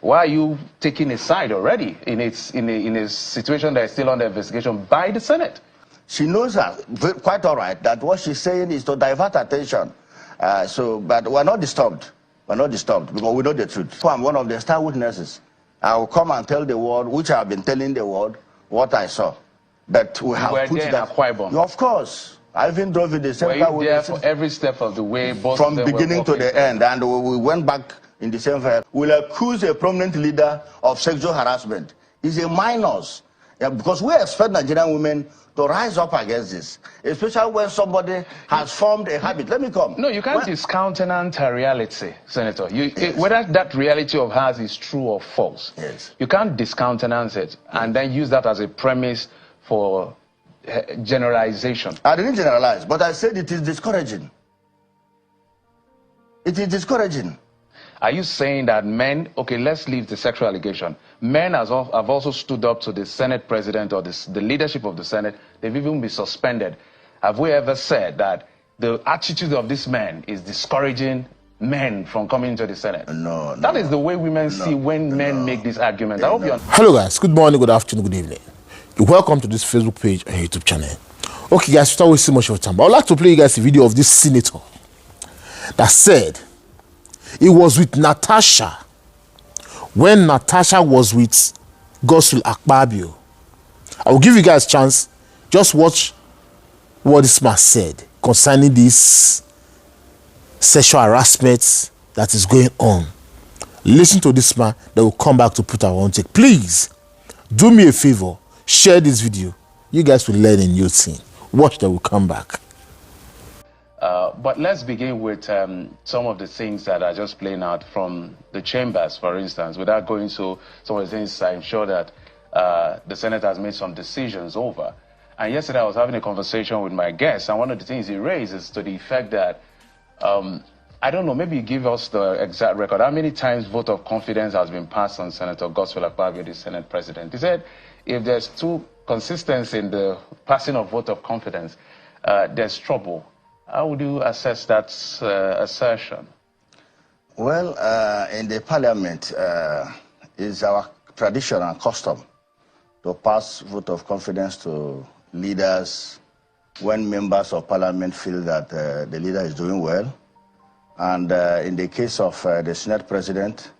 Why are you taking a side already in a situation that is still under investigation by the Senate? She knows quite all right that what she's saying is to divert attention. But we're not disturbed. We're not disturbed because we know the truth. So I'm one of the star witnesses. I will come and tell the world, which I have been telling the world, what I saw. That we have put that. Akpabio. Of course. I even drove in the same car with there for every step of the way, both from beginning to the end, and we went back in the same vehicle. We'll accuse a prominent leader of sexual harassment. It's a minors. Yeah, because we expect Nigerian women to rise up against this, especially when somebody has formed a habit. Let me come. No, you can't discountenance her reality, Senator. Whether that reality of hers is true or false, you can't discountenance it and then use that as a premise for generalization. I didn't generalize, but I said it is discouraging. It is discouraging. Are you saying that men, okay, let's leave the sexual allegation. Men have also stood up to the Senate president or the leadership of the Senate. They've even been suspended. Have we ever said that the attitude of this man is discouraging men from coming into the Senate? No. That is the way women see when men make these arguments. I hope you understand. Hello guys, good morning, good afternoon, good evening. You're welcome to this Facebook page and YouTube channel. Okay guys, without wasting much of time, but I'd like to play you guys a video of this senator that said it was with Natasha when Natasha was with xualy Akpabio. I will give you guys a chance. Just watch what this man said concerning this sexual harassment that is going on. Listen to this man, that will come back to put our own take. Please do me a favor, share this video. You guys will learn a new thing. Watch, that will come back. But let's begin with some of the things that are just playing out from the chambers, for instance, without going to some of the things I'm sure that the Senate has made some decisions over. And yesterday I was having a conversation with my guest, and one of the things he raised is to the effect that, I don't know, maybe give us the exact record. How many times vote of confidence has been passed on Senator xualy Akpabio, the Senate president? He said if there's too consistency in the passing of vote of confidence, there's trouble. How would you assess that assertion? Well, in the parliament, it's our tradition and custom to pass vote of confidence to leaders when members of parliament feel that the leader is doing well. And in the case of the Senate president,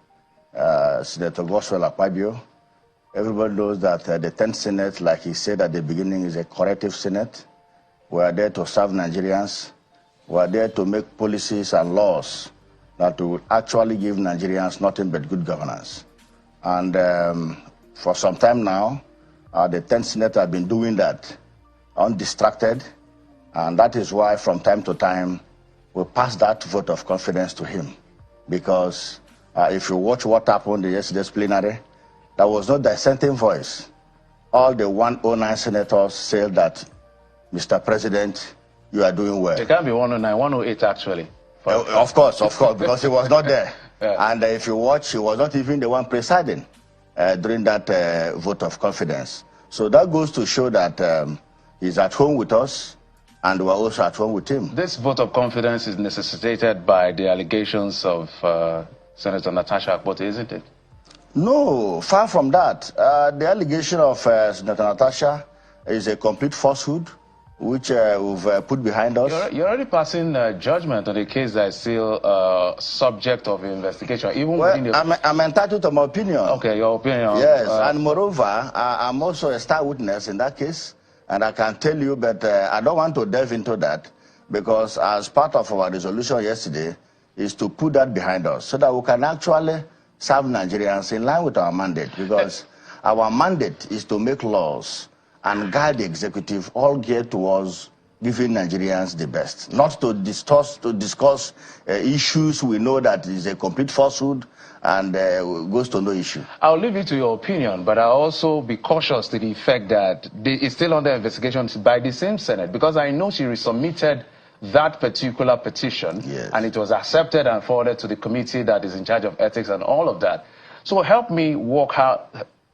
Senator xualy Akpabio, everybody knows that the 10th Senate, like he said at the beginning, is a corrective Senate. We are there to serve Nigerians. We are there to make policies and laws that will actually give Nigerians nothing but good governance. And for some time now, the 10th Senate have been doing that undistracted. And that is why from time to time, we pass that vote of confidence to him. Because if you watch what happened in yesterday's plenary, there was no dissenting voice. All the 109 senators said that, Mr. President, you are doing well. It can't be 109, 108 actually. Of course, because he was not there. Yeah. And if you watch, he was not even the one presiding during that vote of confidence. So that goes to show that he's at home with us, and we're also at home with him. This vote of confidence is necessitated by the allegations of Senator Natasha, isn't it? No, far from that. The allegation of Senator Natasha is a complete falsehood, which we've put behind us. You're already passing judgment on a case that is still subject of investigation. Even I'm entitled to my opinion. Okay, your opinion. Yes, and moreover, I'm also a star witness in that case, and I can tell you, but I don't want to delve into that, because as part of our resolution yesterday is to put that behind us so that we can actually serve Nigerians in line with our mandate, because our mandate is to make laws and guide the executive, all geared towards giving Nigerians the best. Not to discuss issues we know that is a complete falsehood and goes to no issue. I'll leave it to your opinion, but I'll also be cautious to the effect that it's still under investigation by the same Senate, because I know she resubmitted that particular petition, and it was accepted and forwarded to the committee that is in charge of ethics and all of that. So help me help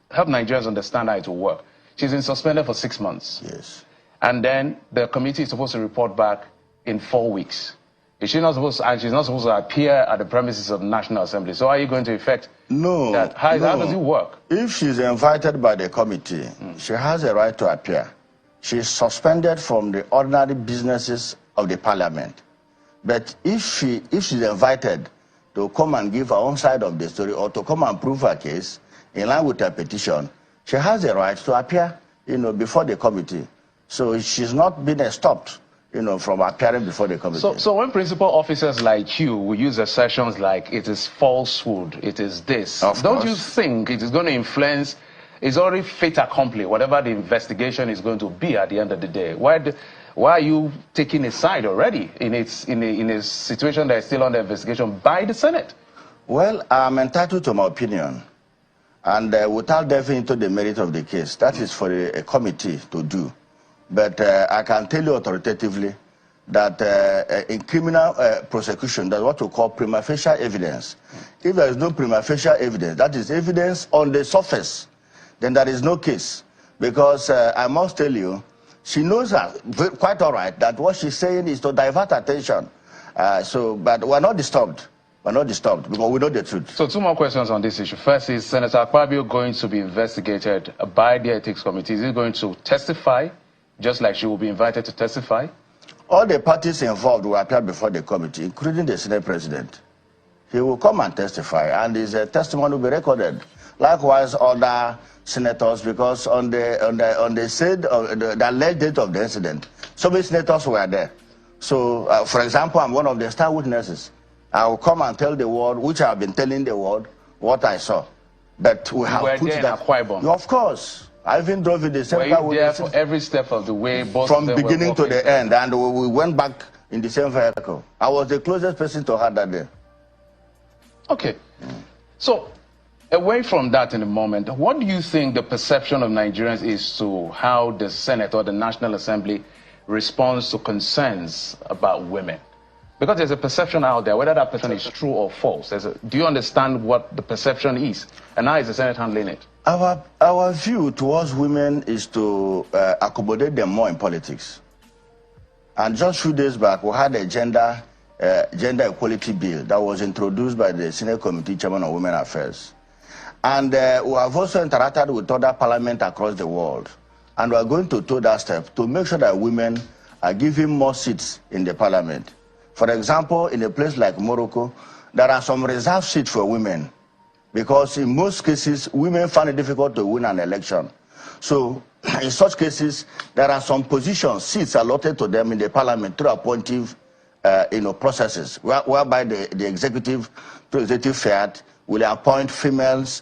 Nigerians understand how it will work. She's been suspended for 6 months. Yes. And then the committee is supposed to report back in 4 weeks. Is she not supposed to, and she's not supposed to appear at the premises of the National Assembly? So are you going to effect that? How does it work? If she's invited by the committee, she has a right to appear. She's suspended from the ordinary businesses of the parliament. But if she's invited to come and give her own side of the story or to come and prove her case in line with her petition, she has a right to appear, before the committee. So she's not been stopped, from appearing before the committee. So when principal officers like you will use assertions like it is falsehood, it is this, don't you think it is going to influence, it's already fait accompli, whatever the investigation is going to be at the end of the day? Why are you taking a side already in a situation that is still under investigation by the Senate? Well, I'm entitled to my opinion. And without delving into the merit of the case, that is for a committee to do. But I can tell you authoritatively that in criminal prosecution, that's what we call prima facie evidence. If there is no prima facie evidence, that is evidence on the surface, then there is no case. Because I must tell you, she knows quite all right that what she's saying is to divert attention. But we're not disturbed. We're not disturbed because we know the truth. So 2 more questions on this issue. First, is Senator Akpabio going to be investigated by the Ethics Committee? Is he going to testify, just like she will be invited to testify? All the parties involved will appear before the committee, including the Senate President. He will come and testify, and his testimony will be recorded. Likewise, other senators, because on the alleged date of the incident, so many senators were there. So, for example, I'm one of the star witnesses. I will come and tell the world, which I have been telling the world, what I saw. But we have put that. Akpabio. Of course. I even drove in the same car. Were you there for every step of the way? Both from beginning to the end, and we went back in the same vehicle. I was the closest person to her that day. Okay. So, away from that in a moment, what do you think the perception of Nigerians is to how the Senate or the National Assembly responds to concerns about women? Because there's a perception out there, whether that perception is true or false. Do you understand what the perception is? And how is the Senate handling it? Our view towards women is to accommodate them more in politics. And just a few days back, we had a gender equality bill that was introduced by the Senate Committee Chairman on Women Affairs. And we have also interacted with other parliaments across the world. And we are going to take that step to make sure that women are given more seats in the parliament. For example, in a place like Morocco, there are some reserved seats for women because in most cases, women find it difficult to win an election. So in such cases, there are some positions, seats allotted to them in the parliament through appointive processes, whereby the executive fiat will appoint females,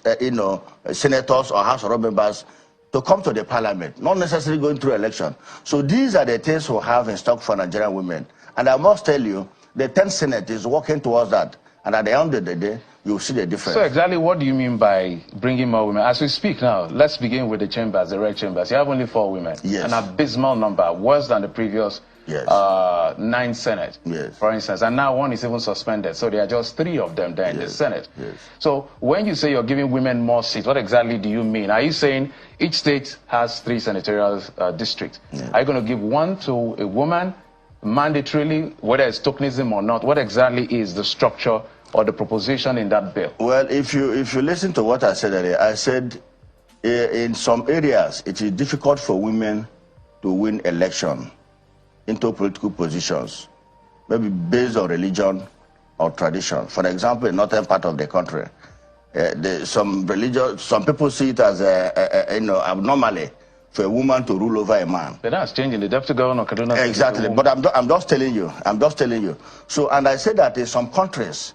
senators or House of members to come to the parliament, not necessarily going through election. So these are the things we have in stock for Nigerian women. And I must tell you, the 10th Senate is working towards that. And at the end of the day, you'll see the difference. So exactly what do you mean by bringing more women? As we speak now, let's begin with the chambers, the red chambers. You have only 4 women. Yes. An abysmal number, worse than the previous 9 Senate, for instance. And now 1 is even suspended. So there are just 3 of them there in the Senate. Yes. So when you say you're giving women more seats, what exactly do you mean? Are you saying each state has 3 senatorial districts? Are you going to give 1 to a woman mandatorily, whether it's tokenism or not? What exactly is the structure or the proposition in that bill? Well, if you listen to what I said earlier, I said in some areas it is difficult for women to win election into political positions, maybe based on religion or tradition. For example, in northern part of the country, some people see it as abnormally for a woman to rule over a man. But that's changing. The deputy governor Kaduna. Exactly, but I'm just telling you. So, and I say that in some countries,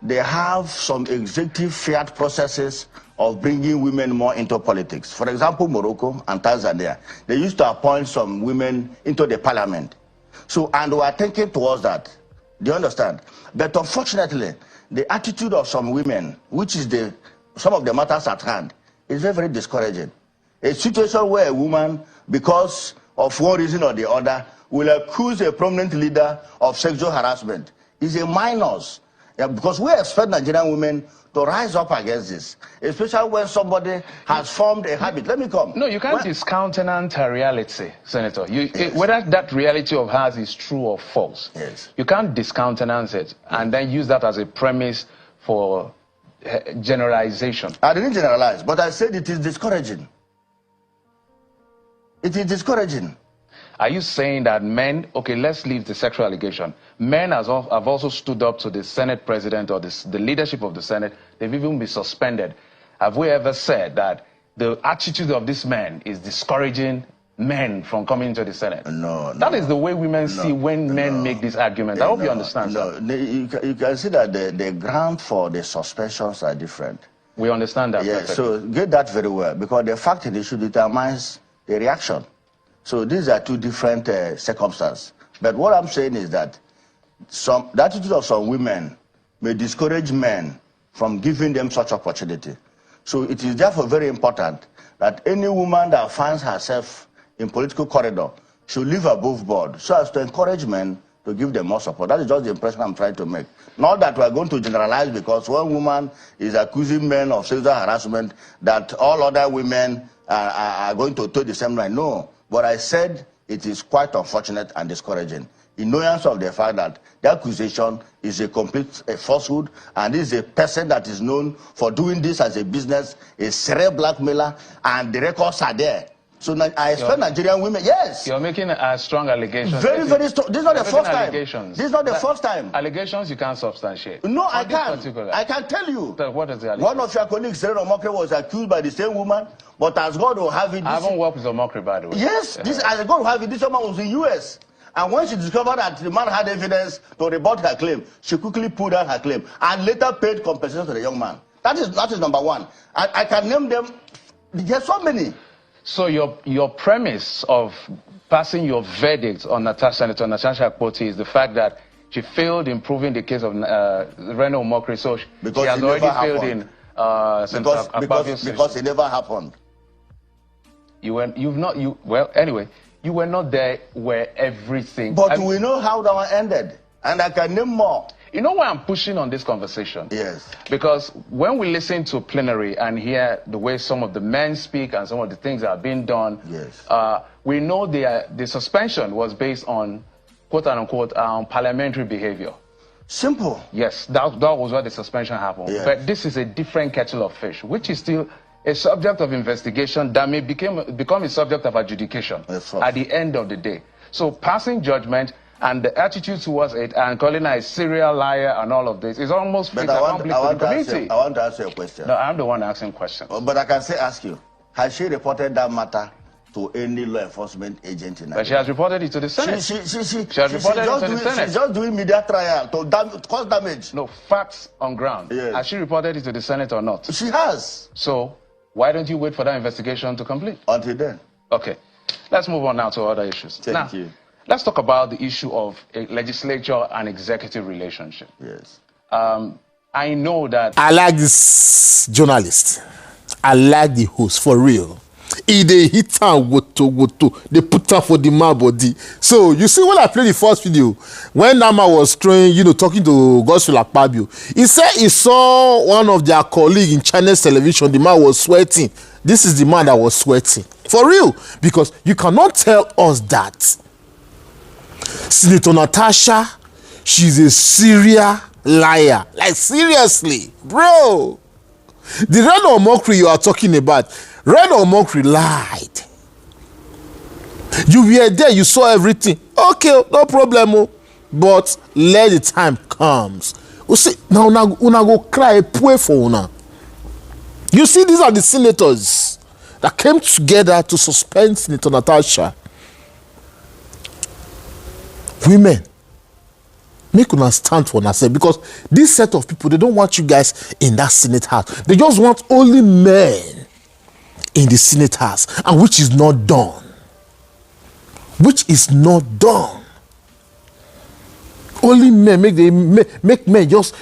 they have some executive fiat processes of bringing women more into politics. For example, Morocco and Tanzania, they used to appoint some women into the parliament. So, and we are thinking towards that. Do you understand? But unfortunately, the attitude of some women, which is some of the matters at hand, is very, very discouraging. A situation where a woman, because of one reason or the other, will accuse a prominent leader of sexual harassment is a minus. Because we expect Nigerian women to rise up against this, especially when somebody has formed a habit. Let me come. No, you can't discountenance a reality, Senator. Whether that reality of hers is true or false, you can't discountenance it and then use that as a premise for generalization. I didn't generalize, but I said it is discouraging. It is discouraging. Are you saying that men, okay, let's leave the sexual allegation. Men have also stood up to the Senate president or the leadership of the Senate. They've even been suspended. Have we ever said that the attitude of this man is discouraging men from coming into the Senate? No. That is the way women see when men make these arguments. I hope you understand, sir. You can see that the ground for the suspensions are different. We understand that. Yeah, so get that very well, because the fact of the issue determines the reaction. So these are two different circumstances. But what I'm saying is that the attitude of some women may discourage men from giving them such opportunity. So it is therefore very important that any woman that finds herself in political corridor should live above board so as to encourage men to give them more support. That is just the impression I'm trying to make. Not that we're going to generalize because one woman is accusing men of sexual harassment that all other women are going to toe the same line. No. But I said it is quite unfortunate and discouraging, in knowledge of the fact that the accusation is a complete falsehood, and this is a person that is known for doing this as a business, a serial blackmailer, and the records are there. So I expect Nigerian women, yes. You're making a strong allegation. Very, very strong. This is not the first time. This is not the first time. Allegations you can't substantiate. No, I can't. I can tell you. So what is the allegation? One of your colleagues, Serena Omokri, was accused by the same woman, but as God will have it... I haven't worked with Omokri, by the way. Yes, as God will have it, this woman was in the US. And when she discovered that the man had evidence to rebut her claim, she quickly pulled out her claim and later paid compensation to the young man. That is number one. I can name them. There's so many. So your premise of passing your verdict on Senator Natasha Akpabio is the fact that she failed in proving the case of Reno Omokri, so she has already failed in Senator Akpabio's because it never happened. You were not there where everything... But we know how that one ended, and I can name more. You know why I'm pushing on this conversation? Yes. Because when we listen to plenary and hear the way some of the men speak and some of the things that are being done, yes, we know the suspension was based on, quote-unquote, parliamentary behavior. Simple. Yes, that was where the suspension happened. Yes. But this is a different kettle of fish, which is still a subject of investigation that may become a subject of adjudication at the end of the day. So passing judgment and the attitude towards it and calling her a serial liar and all of this is almost fit accomplished to the community. I want to answer your question. No, I'm the one asking questions. But I can ask you, has she reported that matter to any law enforcement agent in Nigeria? But she has reported it to the Senate. She has reported it to the Senate. She's just doing media trial to cause damage. No, facts on ground. Yes. Has she reported it to the Senate or not? She has. So why don't you wait for that investigation to complete? Until then. Okay. Let's move on now to other issues. Thank you. Let's talk about the issue of a legislature and executive relationship. Yes. I know that... I like this journalist. I like the host, for real. If they hit her, they put her for the man body. So, you see, when I played the first video, when that man was talking to Akpabio, he said he saw one of their colleagues in Chinese television, the man was sweating. This is the man that was sweating. For real. Because you cannot tell us that Senator Natasha, she's a serial liar. Like, seriously, bro. The Reno Omokri you are talking about, Reno Omokri lied. You were there, you saw everything. Okay, no problem. But let the time comes. You see, now una go cry, pray for una. You see, these are the senators that came together to suspend Senator Natasha. Women, make una stand for yourself, because this set of people, they don't want you guys in that Senate house. They just want only men in the Senate house, and which is not done. Which is not done. Only men make men just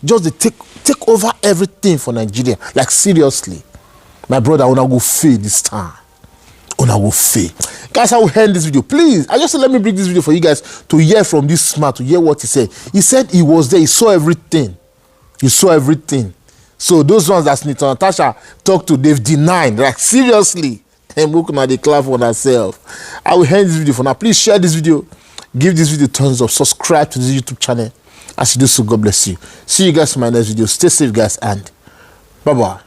they take over everything for Nigeria. Like, seriously, my brother, I wanna go fail this time. Una will fail. Guys, I will end this video. Please, I just said, let me bring this video for you guys to hear from this man, to hear what he said. He said he was there, he saw everything. He saw everything. So those ones that Senator Natasha talked to, they've denied. Like, seriously. And look at the clap on herself. I will end this video for now. Please share this video. Give this video thumbs up. Subscribe to this YouTube channel. As you do so, God bless you. See you guys in my next video. Stay safe, guys, and bye-bye.